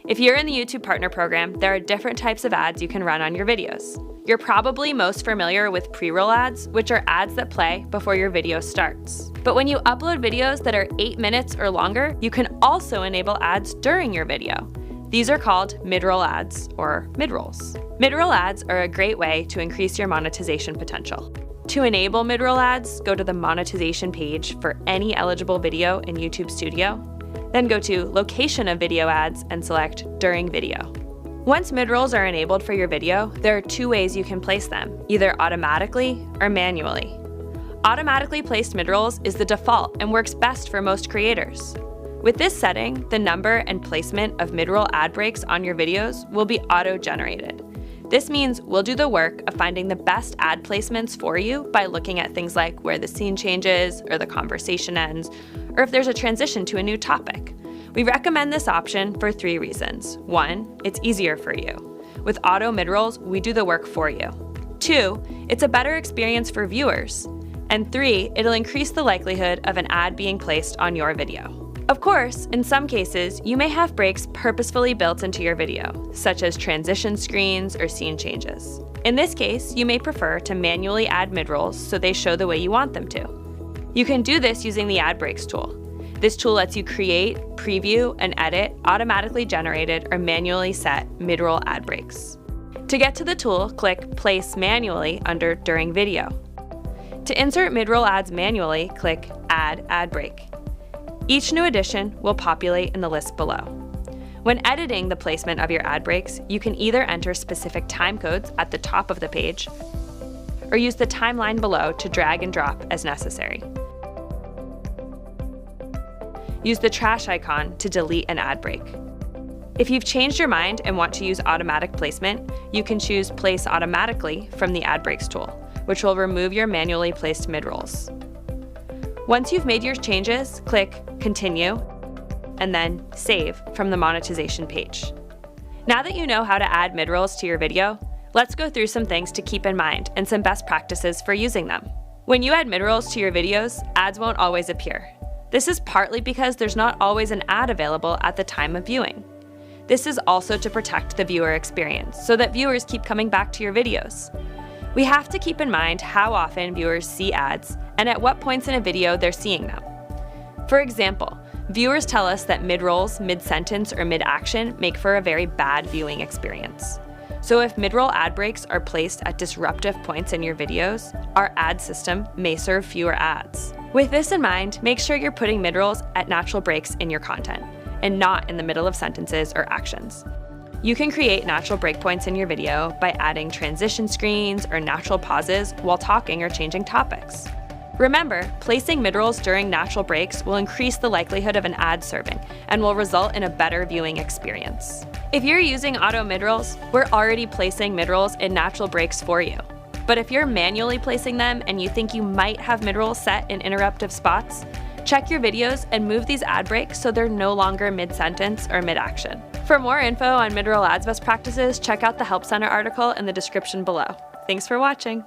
If you're in the YouTube Partner Program, there are different types of ads you can run on your videos. You're probably most familiar with pre-roll ads, which are ads that play before your video starts. But when you upload videos that are 8 minutes or longer, you can also enable ads during your video. These are called mid-roll ads, or mid-rolls. Mid-roll ads are a great way to increase your monetization potential. To enable mid-roll ads, go to the monetization page for any eligible video in YouTube Studio. Then go to Location of Video Ads and select During Video. Once mid-rolls are enabled for your video, there are 2 ways you can place them, either automatically or manually. Automatically placed mid-rolls is the default and works best for most creators. With this setting, the number and placement of mid-roll ad breaks on your videos will be auto-generated. This means we'll do the work of finding the best ad placements for you by looking at things like where the scene changes or the conversation ends, or if there's a transition to a new topic. We recommend this option for 3 reasons. 1, it's easier for you. With auto mid-rolls, we do the work for you. 2, it's a better experience for viewers. And 3, it'll increase the likelihood of an ad being placed on your video. Of course, in some cases, you may have breaks purposefully built into your video, such as transition screens or scene changes. In this case, you may prefer to manually add mid-rolls so they show the way you want them to. You can do this using the Ad Breaks tool. This tool lets you create, preview, and edit automatically generated or manually set mid-roll ad breaks. To get to the tool, click Place Manually under During Video. To insert mid-roll ads manually, click Add Ad Break. Each new addition will populate in the list below. When editing the placement of your ad breaks, you can either enter specific time codes at the top of the page or use the timeline below to drag and drop as necessary. Use the trash icon to delete an ad break. If you've changed your mind and want to use automatic placement, you can choose Place Automatically from the Ad Breaks tool, which will remove your manually placed mid-rolls. Once you've made your changes, click Continue, and then Save from the monetization page. Now that you know how to add mid-rolls to your video, let's go through some things to keep in mind and some best practices for using them. When you add mid-rolls to your videos, ads won't always appear. This is partly because there's not always an ad available at the time of viewing. This is also to protect the viewer experience, so that viewers keep coming back to your videos. We have to keep in mind how often viewers see ads and at what points in a video they're seeing them. For example, viewers tell us that mid-rolls, mid-sentence, or mid-action make for a very bad viewing experience. So if mid-roll ad breaks are placed at disruptive points in your videos, our ad system may serve fewer ads. With this in mind, make sure you're putting mid-rolls at natural breaks in your content, and not in the middle of sentences or actions. You can create natural breakpoints in your video by adding transition screens or natural pauses while talking or changing topics. Remember, placing mid-rolls during natural breaks will increase the likelihood of an ad serving and will result in a better viewing experience. If you're using auto mid-rolls, we're already placing mid-rolls in natural breaks for you. But if you're manually placing them and you think you might have mid-rolls set in interruptive spots, check your videos and move these ad breaks so they're no longer mid-sentence or mid-action. For more info on mid-roll ads best practices, check out the Help Center article in the description below. Thanks for watching.